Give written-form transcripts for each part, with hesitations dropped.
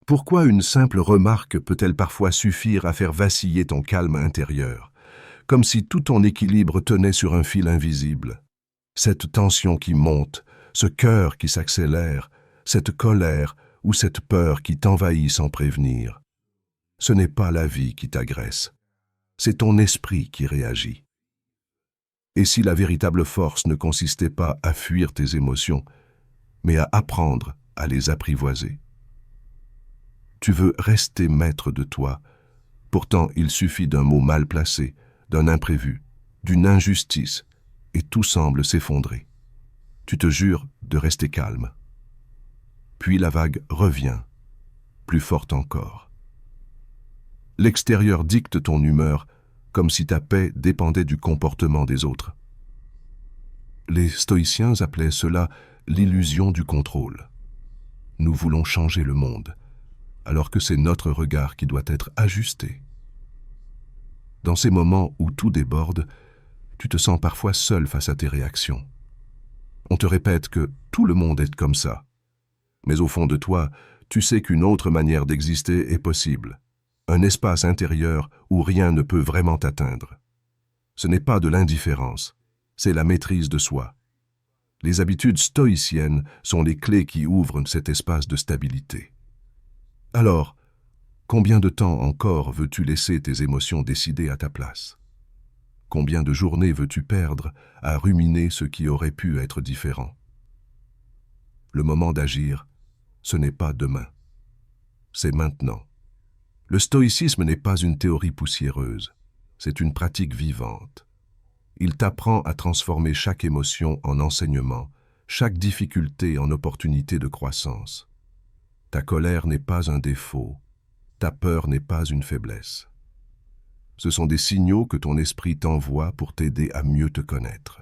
Pourquoi une simple remarque peut-elle parfois suffire à faire vaciller ton calme intérieur, comme si tout ton équilibre tenait sur un fil invisible? Cette tension qui monte, ce cœur qui s'accélère, cette colère ou cette peur qui t'envahit sans prévenir. Ce n'est pas la vie qui t'agresse, c'est ton esprit qui réagit. Et si la véritable force ne consistait pas à fuir tes émotions, mais à apprendre à les apprivoiser? Tu veux rester maître de toi, pourtant il suffit d'un mot mal placé, d'un imprévu, d'une injustice, et tout semble s'effondrer. Tu te jures de rester calme. Puis la vague revient, plus forte encore. L'extérieur dicte ton humeur, comme si ta paix dépendait du comportement des autres. Les stoïciens appelaient cela l'illusion du contrôle. Nous voulons changer le monde, alors que c'est notre regard qui doit être ajusté. Dans ces moments où tout déborde, tu te sens parfois seul face à tes réactions. On te répète que tout le monde est comme ça. Mais au fond de toi, tu sais qu'une autre manière d'exister est possible. Un espace intérieur où rien ne peut vraiment t'atteindre. Ce n'est pas de l'indifférence, c'est la maîtrise de soi. Les habitudes stoïciennes sont les clés qui ouvrent cet espace de stabilité. Alors, combien de temps encore veux-tu laisser tes émotions décider à ta place? Combien de journées veux-tu perdre à ruminer ce qui aurait pu être différent? Le moment d'agir, ce n'est pas demain, c'est maintenant. Le stoïcisme n'est pas une théorie poussiéreuse, c'est une pratique vivante. Il t'apprend à transformer chaque émotion en enseignement, chaque difficulté en opportunité de croissance. Ta colère n'est pas un défaut, ta peur n'est pas une faiblesse. Ce sont des signaux que ton esprit t'envoie pour t'aider à mieux te connaître.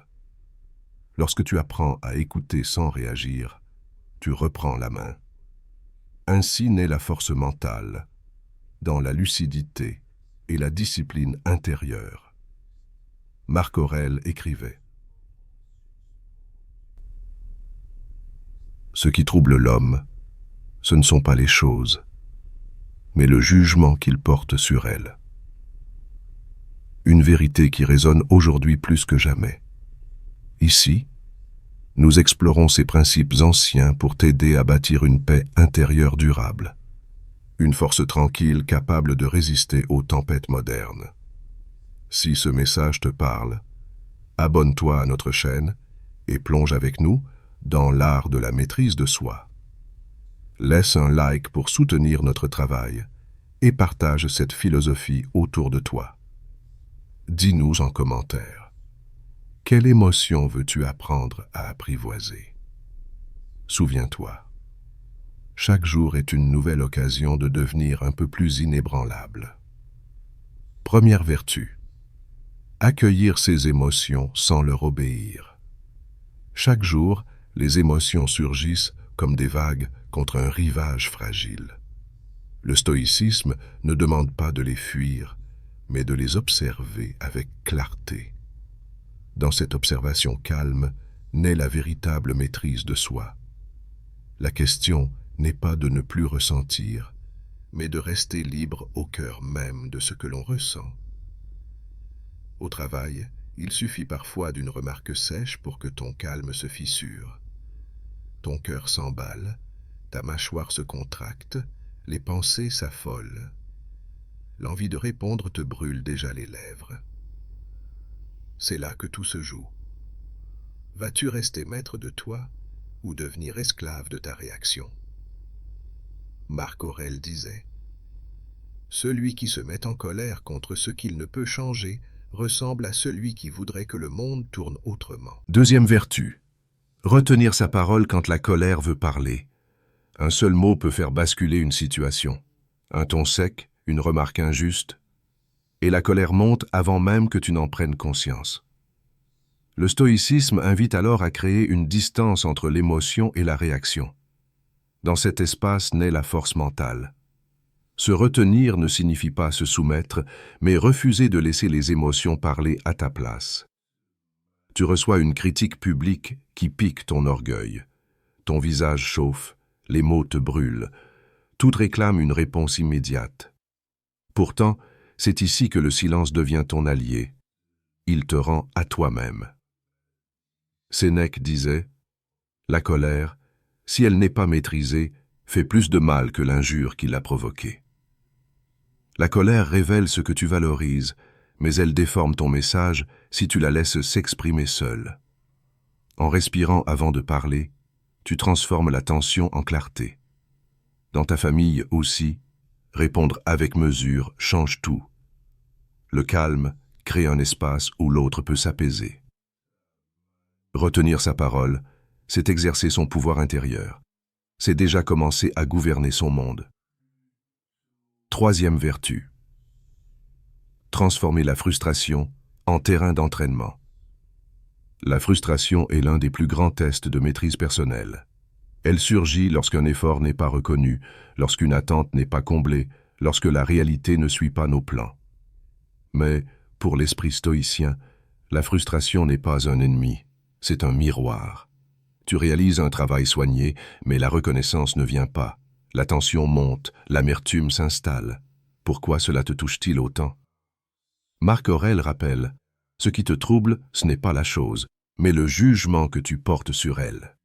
Lorsque tu apprends à écouter sans réagir, tu reprends la main. Ainsi naît la force mentale, dans la lucidité et la discipline intérieure. Marc Aurèle écrivait : « Ce qui trouble l'homme, ce ne sont pas les choses, mais le jugement qu'il porte sur elles. » Une vérité qui résonne aujourd'hui plus que jamais. Ici, nous explorons ces principes anciens pour t'aider à bâtir une paix intérieure durable. Une force tranquille capable de résister aux tempêtes modernes. Si ce message te parle, abonne-toi à notre chaîne et plonge avec nous dans l'art de la maîtrise de soi. Laisse un like pour soutenir notre travail et partage cette philosophie autour de toi. Dis-nous en commentaire, quelle émotion veux-tu apprendre à apprivoiser? Souviens-toi, chaque jour est une nouvelle occasion de devenir un peu plus inébranlable. Première vertu, accueillir ses émotions sans leur obéir. Chaque jour, les émotions surgissent comme des vagues contre un rivage fragile. Le stoïcisme ne demande pas de les fuir, mais de les observer avec clarté. Dans cette observation calme naît la véritable maîtrise de soi. La question n'est pas de ne plus ressentir, mais de rester libre au cœur même de ce que l'on ressent. Au travail, il suffit parfois d'une remarque sèche pour que ton calme se fissure. Ton cœur s'emballe, ta mâchoire se contracte, les pensées s'affolent. L'envie de répondre te brûle déjà les lèvres. C'est là que tout se joue. Vas-tu rester maître de toi ou devenir esclave de ta réaction? Marc Aurèle disait : « Celui qui se met en colère contre ce qu'il ne peut changer ressemble à celui qui voudrait que le monde tourne autrement. » Deuxième vertu, retenir sa parole quand la colère veut parler. Un seul mot peut faire basculer une situation. Un ton sec, une remarque injuste, et la colère monte avant même que tu n'en prennes conscience. Le stoïcisme invite alors à créer une distance entre l'émotion et la réaction. Dans cet espace naît la force mentale. Se retenir ne signifie pas se soumettre, mais refuser de laisser les émotions parler à ta place. Tu reçois une critique publique qui pique ton orgueil. Ton visage chauffe, les mots te brûlent. Toutes réclament une réponse immédiate. Pourtant, c'est ici que le silence devient ton allié. Il te rend à toi-même. Sénèque disait « La colère, si elle n'est pas maîtrisée, fait plus de mal que l'injure qui l'a provoquée. » La colère révèle ce que tu valorises, mais elle déforme ton message si tu la laisses s'exprimer seule. En respirant avant de parler, tu transformes la tension en clarté. Dans ta famille aussi, répondre avec mesure change tout. Le calme crée un espace où l'autre peut s'apaiser. Retenir sa parole, c'est exercer son pouvoir intérieur. C'est déjà commencer à gouverner son monde. Troisième vertu. Transformer la frustration en terrain d'entraînement. La frustration est l'un des plus grands tests de maîtrise personnelle. Elle surgit lorsqu'un effort n'est pas reconnu, lorsqu'une attente n'est pas comblée, lorsque la réalité ne suit pas nos plans. Mais, pour l'esprit stoïcien, la frustration n'est pas un ennemi, c'est un miroir. Tu réalises un travail soigné, mais la reconnaissance ne vient pas. La tension monte, l'amertume s'installe. Pourquoi cela te touche-t-il autant? Marc Aurèle rappelle, « Ce qui te trouble, ce n'est pas la chose, mais le jugement que tu portes sur elle. »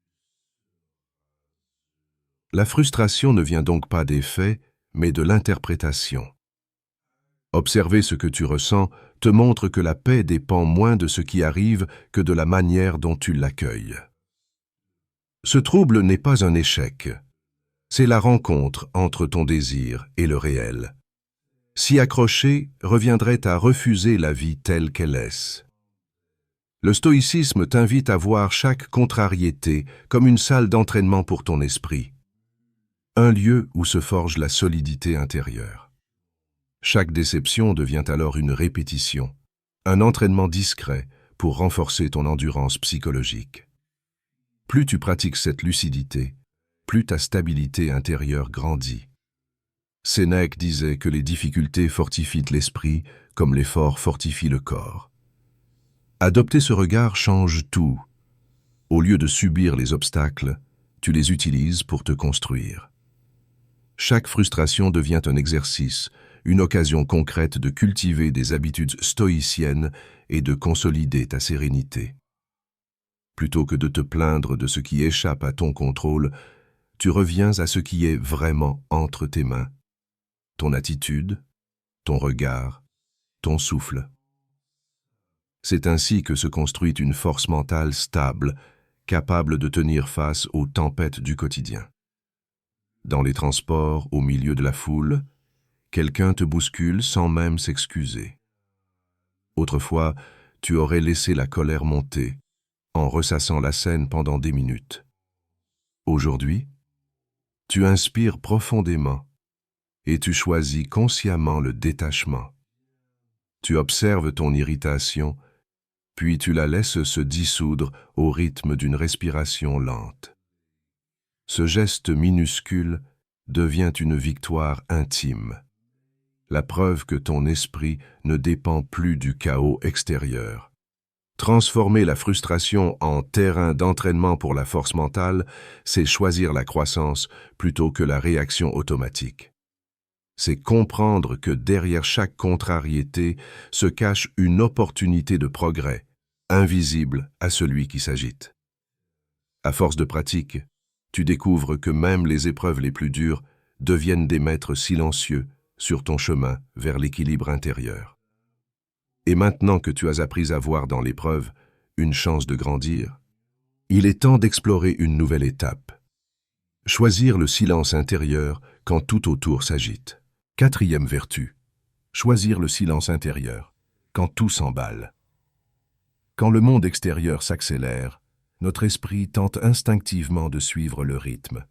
La frustration ne vient donc pas des faits, mais de l'interprétation. Observer ce que tu ressens te montre que la paix dépend moins de ce qui arrive que de la manière dont tu l'accueilles. Ce trouble n'est pas un échec. C'est la rencontre entre ton désir et le réel. S'y accrocher reviendrait à refuser la vie telle qu'elle est. Le stoïcisme t'invite à voir chaque contrariété comme une salle d'entraînement pour ton esprit. Un lieu où se forge la solidité intérieure. Chaque déception devient alors une répétition, un entraînement discret pour renforcer ton endurance psychologique. Plus tu pratiques cette lucidité, plus ta stabilité intérieure grandit. Sénèque disait que les difficultés fortifient l'esprit comme l'effort fortifie le corps. Adopter ce regard change tout. Au lieu de subir les obstacles, tu les utilises pour te construire. Chaque frustration devient un exercice, une occasion concrète de cultiver des habitudes stoïciennes et de consolider ta sérénité. Plutôt que de te plaindre de ce qui échappe à ton contrôle, tu reviens à ce qui est vraiment entre tes mains. Ton attitude, ton regard, ton souffle. C'est ainsi que se construit une force mentale stable, capable de tenir face aux tempêtes du quotidien. Dans les transports, au milieu de la foule, quelqu'un te bouscule sans même s'excuser. Autrefois, tu aurais laissé la colère monter, en ressassant la scène pendant des minutes. Aujourd'hui, tu inspires profondément et tu choisis consciemment le détachement. Tu observes ton irritation, puis tu la laisses se dissoudre au rythme d'une respiration lente. Ce geste minuscule devient une victoire intime, la preuve que ton esprit ne dépend plus du chaos extérieur. Transformer la frustration en terrain d'entraînement pour la force mentale, c'est choisir la croissance plutôt que la réaction automatique. C'est comprendre que derrière chaque contrariété se cache une opportunité de progrès, invisible à celui qui s'agite. À force de pratique, tu découvres que même les épreuves les plus dures deviennent des maîtres silencieux sur ton chemin vers l'équilibre intérieur. Et maintenant que tu as appris à voir dans l'épreuve une chance de grandir, il est temps d'explorer une nouvelle étape. Choisir le silence intérieur quand tout autour s'agite. Quatrième vertu, choisir le silence intérieur quand tout s'emballe. Quand le monde extérieur s'accélère, notre esprit tente instinctivement de suivre le rythme.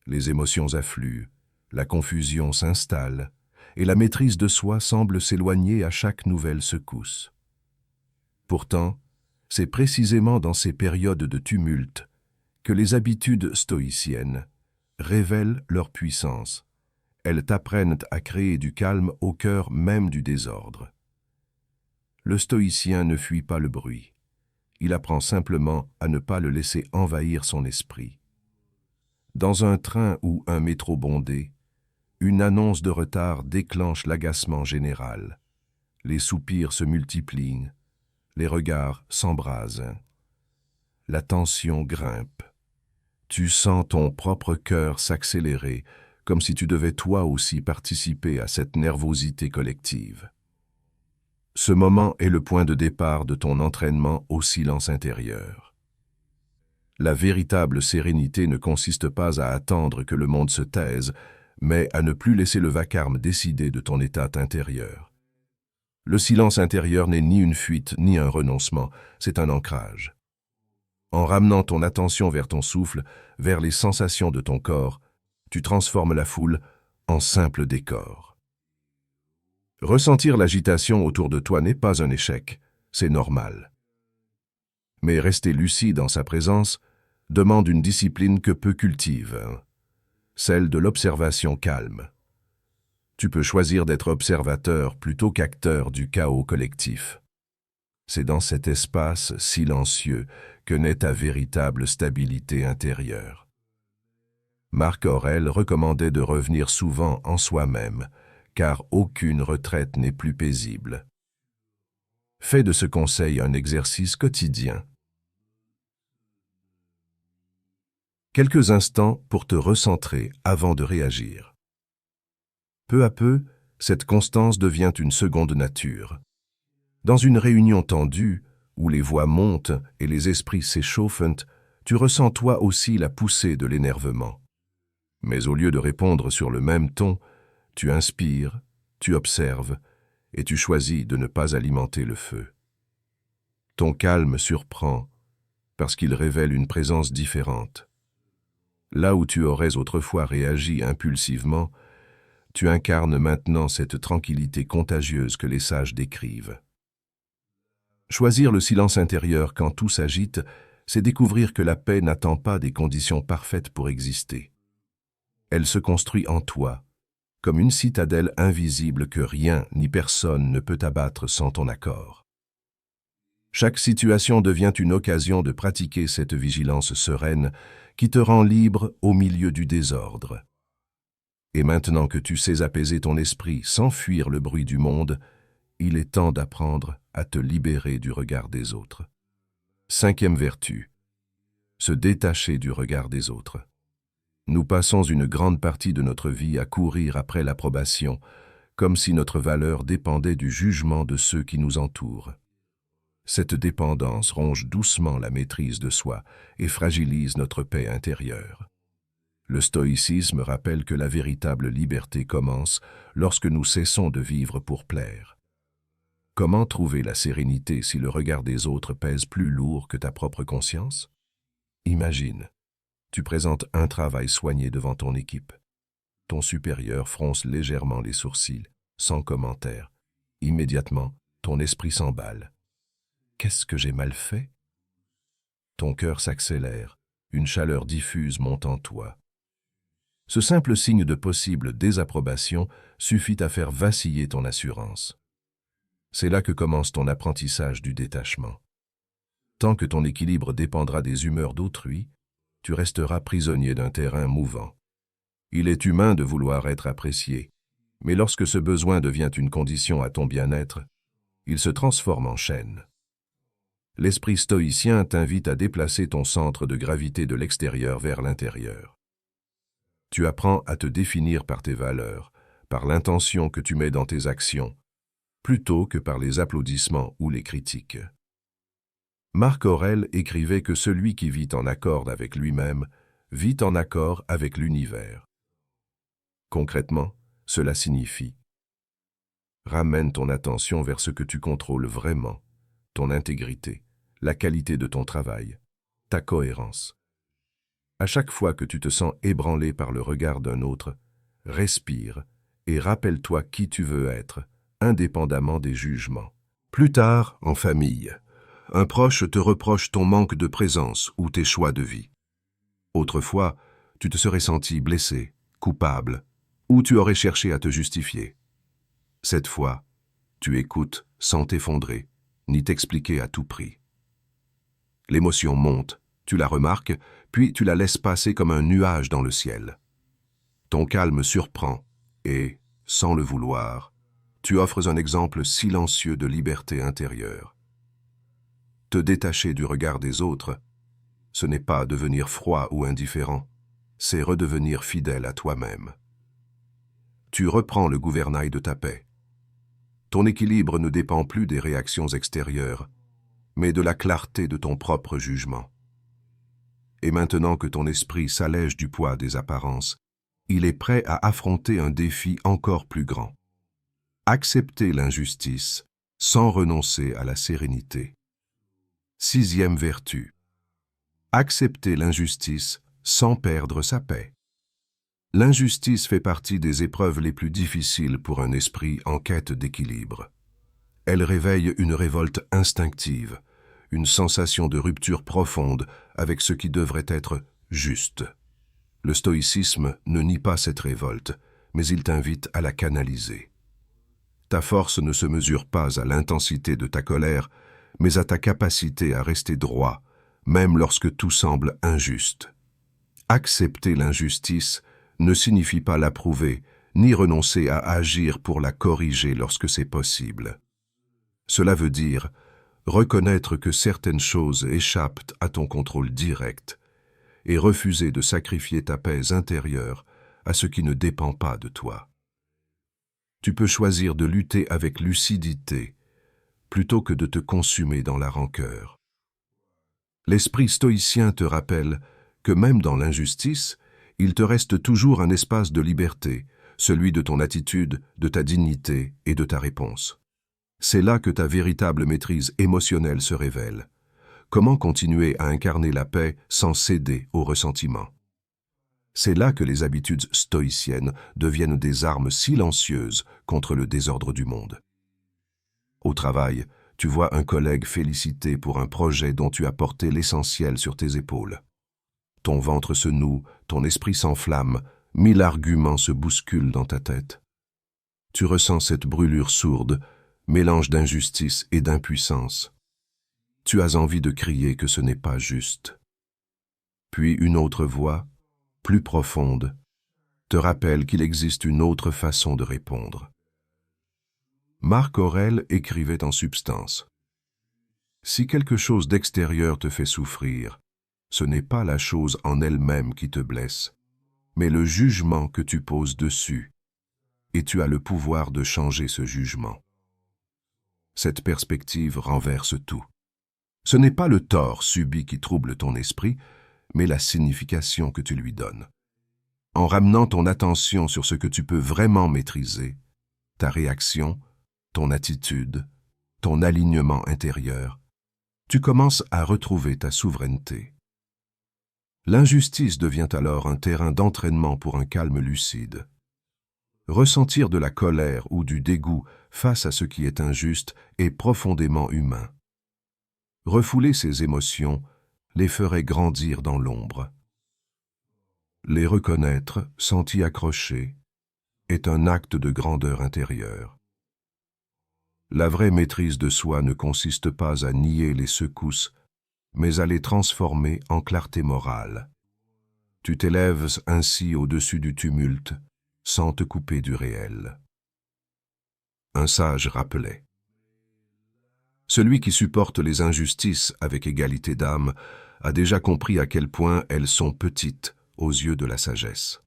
Les émotions affluent, la confusion s'installe, et la maîtrise de soi semble s'éloigner à chaque nouvelle secousse. Pourtant, c'est précisément dans ces périodes de tumulte que les habitudes stoïciennes révèlent leur puissance. Elles t'apprennent à créer du calme au cœur même du désordre. Le stoïcien ne fuit pas le bruit. Il apprend simplement à ne pas le laisser envahir son esprit. Dans un train ou un métro bondé, Une annonce de retard déclenche l'agacement général. Les soupirs se multiplient, les regards s'embrasent. La tension grimpe. Tu sens ton propre cœur s'accélérer, comme si tu devais toi aussi participer à cette nervosité collective. Ce moment est le point de départ de ton entraînement au silence intérieur. La véritable sérénité ne consiste pas à attendre que le monde se taise, mais à ne plus laisser le vacarme décider de ton état intérieur. Le silence intérieur n'est ni une fuite ni un renoncement, c'est un ancrage. En ramenant ton attention vers ton souffle, vers les sensations de ton corps, tu transformes la foule en simple décor. Ressentir l'agitation autour de toi n'est pas un échec, c'est normal. Mais rester lucide en sa présence demande une discipline que peu cultive, celle de l'observation calme. Tu peux choisir d'être observateur plutôt qu'acteur du chaos collectif. C'est dans cet espace silencieux que naît ta véritable stabilité intérieure. Marc Aurèle recommandait de revenir souvent en soi-même, car aucune retraite n'est plus paisible. Fais de ce conseil un exercice quotidien. Quelques instants pour te recentrer avant de réagir. Peu à peu, cette constance devient une seconde nature. Dans une réunion tendue, où les voix montent et les esprits s'échauffent, tu ressens toi aussi la poussée de l'énervement. Mais au lieu de répondre sur le même ton, tu inspires, tu observes, et tu choisis de ne pas alimenter le feu. Ton calme surprend, parce qu'il révèle une présence différente. Là où tu aurais autrefois réagi impulsivement, tu incarnes maintenant cette tranquillité contagieuse que les sages décrivent. Choisir le silence intérieur quand tout s'agite, c'est découvrir que la paix n'attend pas des conditions parfaites pour exister. Elle se construit en toi, comme une citadelle invisible que rien ni personne ne peut abattre sans ton accord. Chaque situation devient une occasion de pratiquer cette vigilance sereine qui te rend libre au milieu du désordre. Et maintenant que tu sais apaiser ton esprit sans fuir le bruit du monde, il est temps d'apprendre à te libérer du regard des autres. 5e vertu, se détacher du regard des autres. Nous passons une grande partie de notre vie à courir après l'approbation, comme si notre valeur dépendait du jugement de ceux qui nous entourent. Cette dépendance ronge doucement la maîtrise de soi et fragilise notre paix intérieure. Le stoïcisme rappelle que la véritable liberté commence lorsque nous cessons de vivre pour plaire. Comment trouver la sérénité si le regard des autres pèse plus lourd que ta propre conscience? Imagine, tu présentes un travail soigné devant ton équipe. Ton supérieur fronce légèrement les sourcils, sans commentaire. Immédiatement, ton esprit s'emballe. Qu'est-ce que j'ai mal fait? Ton cœur s'accélère, une chaleur diffuse monte en toi. Ce simple signe de possible désapprobation suffit à faire vaciller ton assurance. C'est là que commence ton apprentissage du détachement. Tant que ton équilibre dépendra des humeurs d'autrui, tu resteras prisonnier d'un terrain mouvant. Il est humain de vouloir être apprécié, mais lorsque ce besoin devient une condition à ton bien-être, il se transforme en chaîne. L'esprit stoïcien t'invite à déplacer ton centre de gravité de l'extérieur vers l'intérieur. Tu apprends à te définir par tes valeurs, par l'intention que tu mets dans tes actions, plutôt que par les applaudissements ou les critiques. Marc Aurèle écrivait que celui qui vit en accord avec lui-même vit en accord avec l'univers. Concrètement, cela signifie: ramène ton attention vers ce que tu contrôles vraiment, ton intégrité, la qualité de ton travail, ta cohérence. À chaque fois que tu te sens ébranlé par le regard d'un autre, respire et rappelle-toi qui tu veux être, indépendamment des jugements. Plus tard, en famille, un proche te reproche ton manque de présence ou tes choix de vie. Autrefois, tu te serais senti blessé, coupable, ou tu aurais cherché à te justifier. Cette fois, tu écoutes sans t'effondrer, ni t'expliquer à tout prix. L'émotion monte, tu la remarques, puis tu la laisses passer comme un nuage dans le ciel. Ton calme surprend, Et, sans le vouloir, tu offres un exemple silencieux de liberté intérieure. Te détacher du regard des autres, ce n'est pas devenir froid ou indifférent, c'est redevenir fidèle à toi-même. Tu reprends le gouvernail de ta paix. Ton équilibre ne dépend plus des réactions extérieures, mais de la clarté de ton propre jugement. Et maintenant que ton esprit s'allège du poids des apparences, il est prêt à affronter un défi encore plus grand. Accepter l'injustice sans renoncer à la sérénité. 6e vertu. Accepter l'injustice sans perdre sa paix. L'injustice fait partie des épreuves les plus difficiles pour un esprit en quête d'équilibre. Elle réveille une révolte instinctive, une sensation de rupture profonde avec ce qui devrait être juste. Le stoïcisme ne nie pas cette révolte, mais il t'invite à la canaliser. Ta force ne se mesure pas à l'intensité de ta colère, mais à ta capacité à rester droit, même lorsque tout semble injuste. Accepter l'injustice ne signifie pas l'approuver, ni renoncer à agir pour la corriger lorsque c'est possible. Cela veut dire reconnaître que certaines choses échappent à ton contrôle direct et refuser de sacrifier ta paix intérieure à ce qui ne dépend pas de toi. Tu peux choisir de lutter avec lucidité plutôt que de te consumer dans la rancœur. L'esprit stoïcien te rappelle que même dans l'injustice, il te reste toujours un espace de liberté, celui de ton attitude, de ta dignité et de ta réponse. C'est là que ta véritable maîtrise émotionnelle se révèle. Comment continuer à incarner la paix sans céder au ressentiment? C'est là que les habitudes stoïciennes deviennent des armes silencieuses contre le désordre du monde. Au travail, tu vois un collègue félicité pour un projet dont tu as porté l'essentiel sur tes épaules. Ton ventre se noue, ton esprit s'enflamme, 1000 arguments se bousculent dans ta tête. Tu ressens cette brûlure sourde, mélange d'injustice et d'impuissance. Tu as envie de crier que ce n'est pas juste. Puis une autre voix, plus profonde, te rappelle qu'il existe une autre façon de répondre. Marc Aurèle écrivait en substance: « Si quelque chose d'extérieur te fait souffrir, ce n'est pas la chose en elle-même qui te blesse, mais le jugement que tu poses dessus, et tu as le pouvoir de changer ce jugement. » Cette perspective renverse tout. Ce n'est pas le tort subi qui trouble ton esprit, mais la signification que tu lui donnes. En ramenant ton attention sur ce que tu peux vraiment maîtriser, ta réaction, ton attitude, ton alignement intérieur, tu commences à retrouver ta souveraineté. L'injustice devient alors un terrain d'entraînement pour un calme lucide. Ressentir de la colère ou du dégoût face à ce qui est injuste est profondément humain. Refouler ces émotions les ferait grandir dans l'ombre. Les reconnaître, sans y accrocher, est un acte de grandeur intérieure. La vraie maîtrise de soi ne consiste pas à nier les secousses, mais à les transformer en clarté morale. Tu t'élèves ainsi au-dessus du tumulte, sans te couper du réel. Un sage rappelait: « Celui qui supporte les injustices avec égalité d'âme a déjà compris à quel point elles sont petites aux yeux de la sagesse. »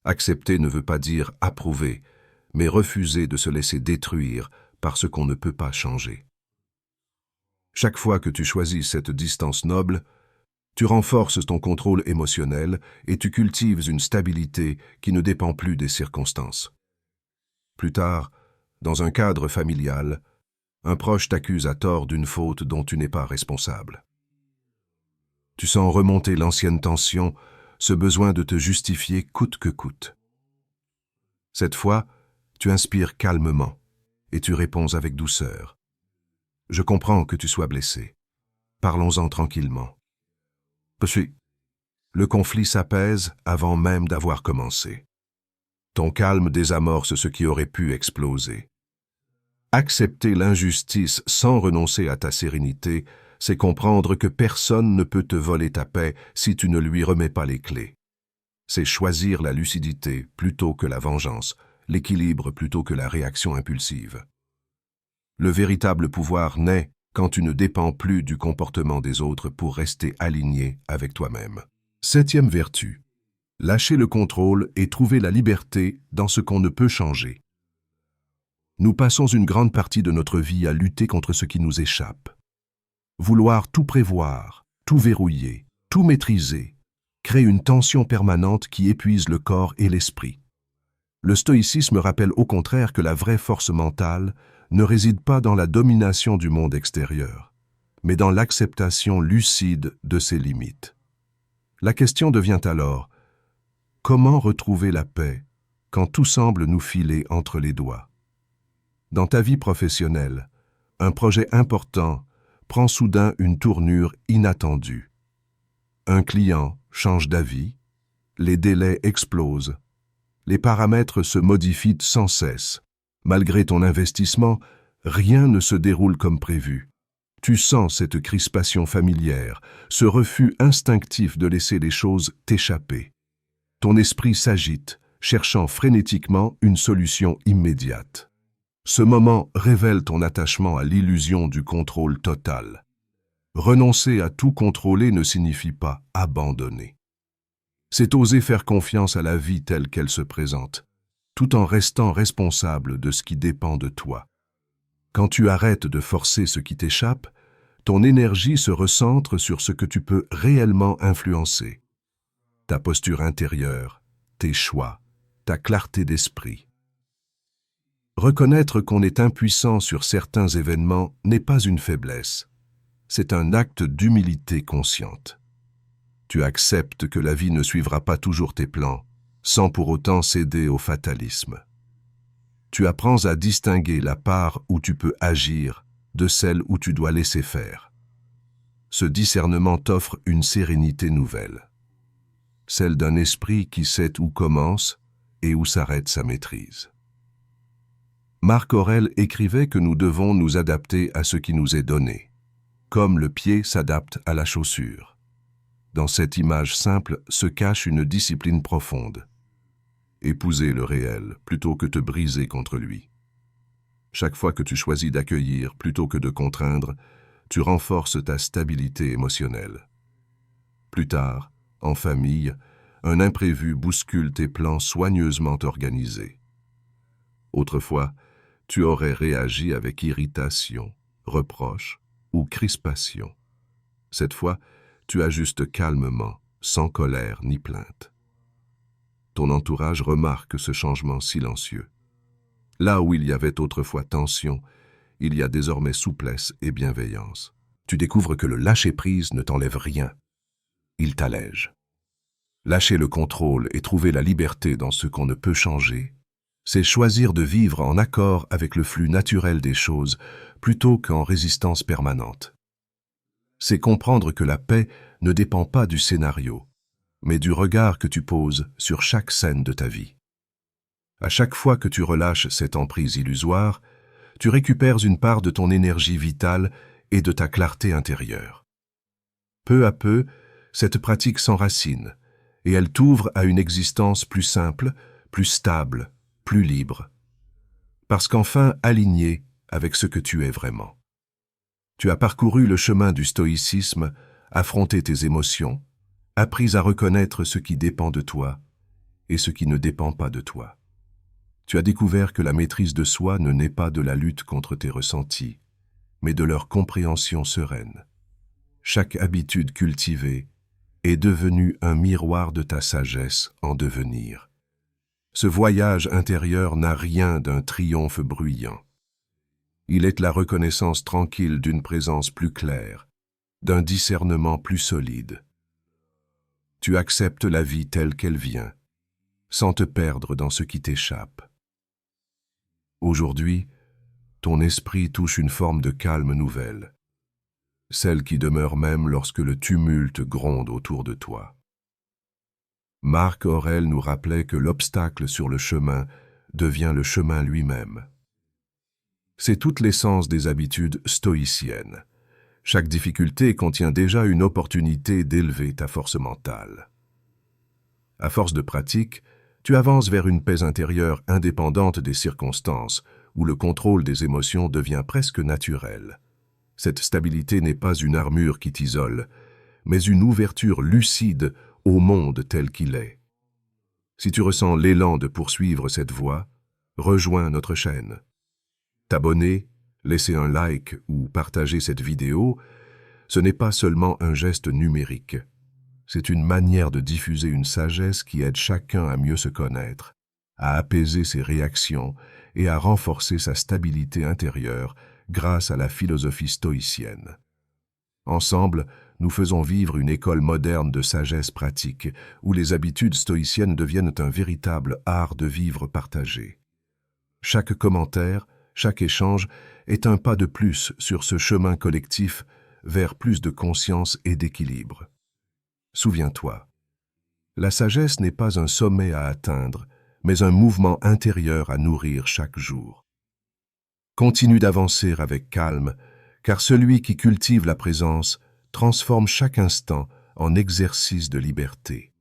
Accepter ne veut pas dire approuver, mais refuser de se laisser détruire par ce qu'on ne peut pas changer. Chaque fois que tu choisis cette distance noble, tu renforces ton contrôle émotionnel et tu cultives une stabilité qui ne dépend plus des circonstances. Plus tard, dans un cadre familial, un proche t'accuse à tort d'une faute dont tu n'es pas responsable. Tu sens remonter l'ancienne tension, ce besoin de te justifier coûte que coûte. Cette fois, tu inspires calmement et tu réponds avec douceur. « Je comprends que tu sois blessé. Parlons-en tranquillement. » Puis, le conflit s'apaise avant même d'avoir commencé. Ton calme désamorce ce qui aurait pu exploser. Accepter l'injustice sans renoncer à ta sérénité, c'est comprendre que personne ne peut te voler ta paix si tu ne lui remets pas les clés. C'est choisir la lucidité plutôt que la vengeance, l'équilibre plutôt que la réaction impulsive. Le véritable pouvoir naît quand tu ne dépends plus du comportement des autres pour rester aligné avec toi-même. 7e vertu. Lâcher le contrôle et trouver la liberté dans ce qu'on ne peut changer. Nous passons une grande partie de notre vie à lutter contre ce qui nous échappe. Vouloir tout prévoir, tout verrouiller, tout maîtriser, crée une tension permanente qui épuise le corps et l'esprit. Le stoïcisme rappelle au contraire que la vraie force mentale ne réside pas dans la domination du monde extérieur, mais dans l'acceptation lucide de ses limites. La question devient alors, comment retrouver la paix quand tout semble nous filer entre les doigts? Dans ta vie professionnelle, un projet important prend soudain une tournure inattendue. Un client change d'avis, les délais explosent, les paramètres se modifient sans cesse. Malgré ton investissement, rien ne se déroule comme prévu. Tu sens cette crispation familière, ce refus instinctif de laisser les choses t'échapper. Ton esprit s'agite, cherchant frénétiquement une solution immédiate. Ce moment révèle ton attachement à l'illusion du contrôle total. Renoncer à tout contrôler ne signifie pas abandonner. C'est oser faire confiance à la vie telle qu'elle se présente, tout en restant responsable de ce qui dépend de toi. Quand tu arrêtes de forcer ce qui t'échappe, ton énergie se recentre sur ce que tu peux réellement influencer. Ta posture intérieure, tes choix, ta clarté d'esprit. Reconnaître qu'on est impuissant sur certains événements n'est pas une faiblesse. C'est un acte d'humilité consciente. Tu acceptes que la vie ne suivra pas toujours tes plans, sans pour autant céder au fatalisme. Tu apprends à distinguer la part où tu peux agir de celle où tu dois laisser faire. Ce discernement t'offre une sérénité nouvelle, celle d'un esprit qui sait où commence et où s'arrête sa maîtrise. Marc Aurèle écrivait que nous devons nous adapter à ce qui nous est donné, comme le pied s'adapte à la chaussure. Dans cette image simple se cache une discipline profonde. Épouser le réel plutôt que te briser contre lui. Chaque fois que tu choisis d'accueillir plutôt que de contraindre, tu renforces ta stabilité émotionnelle. Plus tard, en famille, un imprévu bouscule tes plans soigneusement organisés. Autrefois, tu aurais réagi avec irritation, reproche ou crispation. Cette fois, tu ajustes calmement, sans colère ni plainte. Ton entourage remarque ce changement silencieux. Là où il y avait autrefois tension, il y a désormais souplesse et bienveillance. Tu découvres que le lâcher-prise ne t'enlève rien. Il t'allège. Lâcher le contrôle et trouver la liberté dans ce qu'on ne peut changer, c'est choisir de vivre en accord avec le flux naturel des choses plutôt qu'en résistance permanente. C'est comprendre que la paix ne dépend pas du scénario, mais du regard que tu poses sur chaque scène de ta vie. À chaque fois que tu relâches cette emprise illusoire, tu récupères une part de ton énergie vitale et de ta clarté intérieure. Peu à peu, cette pratique s'enracine, et elle t'ouvre à une existence plus simple, plus stable, plus libre. Parce qu'enfin aligné avec ce que tu es vraiment. Tu as parcouru le chemin du stoïcisme, affronté tes émotions, appris à reconnaître ce qui dépend de toi et ce qui ne dépend pas de toi. Tu as découvert que la maîtrise de soi ne naît pas de la lutte contre tes ressentis, mais de leur compréhension sereine. Chaque habitude cultivée est devenue un miroir de ta sagesse en devenir. Ce voyage intérieur n'a rien d'un triomphe bruyant. Il est la reconnaissance tranquille d'une présence plus claire, d'un discernement plus solide. Tu acceptes la vie telle qu'elle vient, sans te perdre dans ce qui t'échappe. Aujourd'hui, ton esprit touche une forme de calme nouvelle, celle qui demeure même lorsque le tumulte gronde autour de toi. Marc Aurèle nous rappelait que l'obstacle sur le chemin devient le chemin lui-même. C'est toute l'essence des habitudes stoïciennes. Chaque difficulté contient déjà une opportunité d'élever ta force mentale. À force de pratique, tu avances vers une paix intérieure indépendante des circonstances, où le contrôle des émotions devient presque naturel. Cette stabilité n'est pas une armure qui t'isole, mais une ouverture lucide au monde tel qu'il est. Si tu ressens l'élan de poursuivre cette voie, rejoins notre chaîne. T'abonner, laisser un like ou partager cette vidéo, ce n'est pas seulement un geste numérique. C'est une manière de diffuser une sagesse qui aide chacun à mieux se connaître, à apaiser ses réactions et à renforcer sa stabilité intérieure grâce à la philosophie stoïcienne. Ensemble, nous faisons vivre une école moderne de sagesse pratique, où les habitudes stoïciennes deviennent un véritable art de vivre partagé. Chaque commentaire, chaque échange est un pas de plus sur ce chemin collectif vers plus de conscience et d'équilibre. Souviens-toi, la sagesse n'est pas un sommet à atteindre, mais un mouvement intérieur à nourrir chaque jour. Continue d'avancer avec calme, car celui qui cultive la présence transforme chaque instant en exercice de liberté.